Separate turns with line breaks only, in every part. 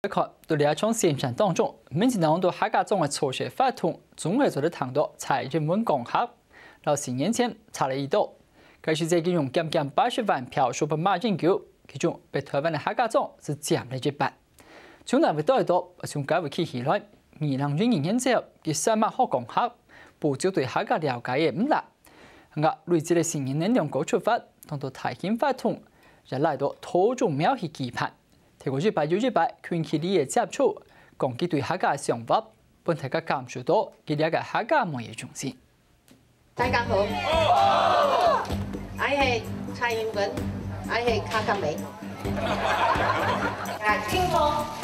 看，在两场选战当中，民进党对客家总的初选法统综合做的谈到蔡英文讲合，到10年前差了1度，开始再用将近80万票数被马英九，其中被台湾的客家总是占了一半。从那为到到，从改为起起来，2002年之后，佢三马好讲合，不少对客家了解嘅唔大。累积的10年能量高出发，當到台憲法統，就來到土種苗去期盼。提過100權起你嘅接觸，講佢對客家嘅想法，幫大家感受到佢哋嘅客家文嘅重視。
大家好，我係蔡英文，我係客家妹。聽眾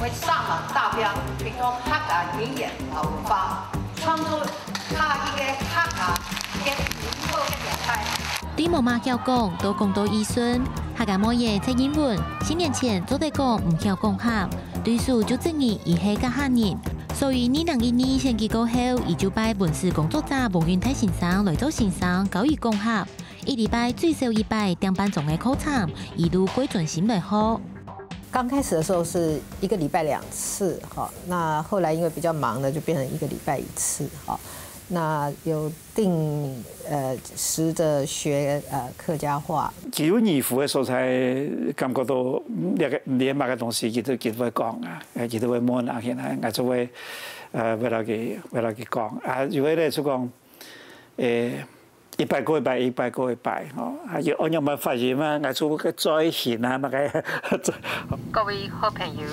為上網代表，推動客家語言和文化，創造客家嘅客家嘅文化嘅形態。
對媽媽曉講，都講到義順，客家母爺蔡英文10年前做得講唔曉講合，對此就質疑伊係假客人，所以2012年選舉過後，伊就派文史工作者吳允泰先生來做先生教伊講合，一禮拜最少100點半鐘的課程，一路歸專心來學。
剛開始的時候是1個禮拜2次，哈，那後來因為比較忙呢，就變成1個禮拜1次，哈。那有定試着學客家話。
只要義父嘅所在，感覺到你乜嘅東西，佢都會講啊，佢都會問啊，現在我就會為佢講啊，如果咧就講100個100哦，要按照乜發言嘛，我就會再現啊乜嘅。
各位好朋友，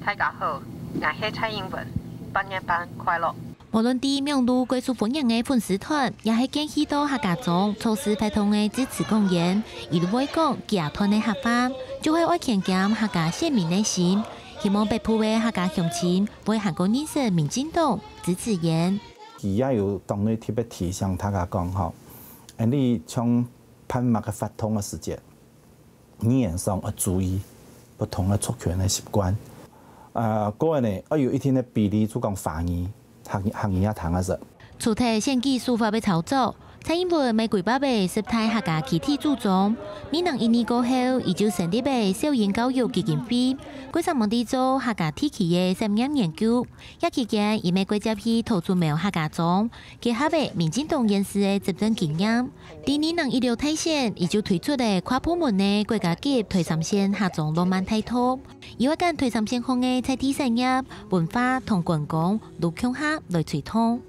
大家好，我係蔡英文，8年半快樂。
無論喺苗栗貴屬歡迎嘅粉絲團，也係見許多客家總措施派通嘅支持公演，一路會講集團嘅合法，就會愛強減客家縣民嘅心，希望北部嘅客家鄉親為韓國認識民進黨支持言。
伊也有當然特別提醒大家講吼，你從判乜嘅法通嘅時節，語言上要注意不同嘅族群嘅習慣。個人呢，要有一定嘅比例做講華語。行業談嘅時，
除睇選舉司法嘅操作，蔡英文玫瑰寶貝涉台客家集體主張，2012年過後，伊就成立嘅少年教育基金會，規劃目的做客家地區嘅實驗研究。一期間，伊美國接去投資苗客家總，結合嘅民進黨人士嘅執政經驗。第2016大選，伊就推出嘅跨部門嘅國家級推三線客總浪漫態度，以外間推三線項嘅在地產業、文化同觀光都強合來推動。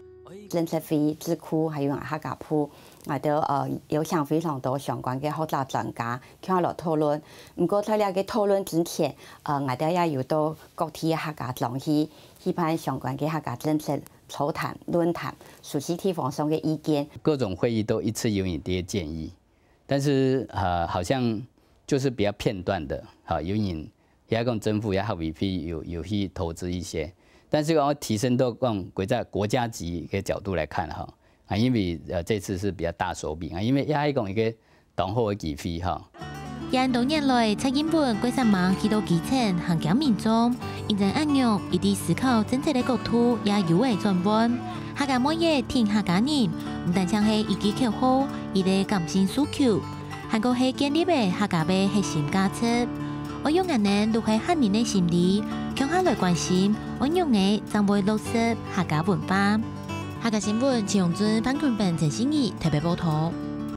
政策會智庫還有客家鋪，我哋有請非常多相關嘅學者專家，傾落討論。不過喺呢個討論之前，我哋也有到各地客家總去批判相關嘅客家政策草談、論壇，熟悉地方上嘅意見。
各種會議都一次有你啲建議，但是好像就是比較片段的，有你也講政府也好 VP 有去投資一些。但是我提升到國家級嘅角度來看哈，因為這次是比較大手筆，因為也係講一個黨後嘅機會哈。
廿多年來，蔡英文規劃忙去到基層行經民眾，認真按用一啲思考政策嘅角度，也有為轉換。客家母爺聽客家人，唔單止係一句口號，伊個感性訴求，還個係建立嘅客家嘅核心價值。我用眼呢，都係客人嘅心理，強下來關心，我用嘅將會落實客家文化。客家新聞陳永尊、潘坤平、陳欣怡特別報道。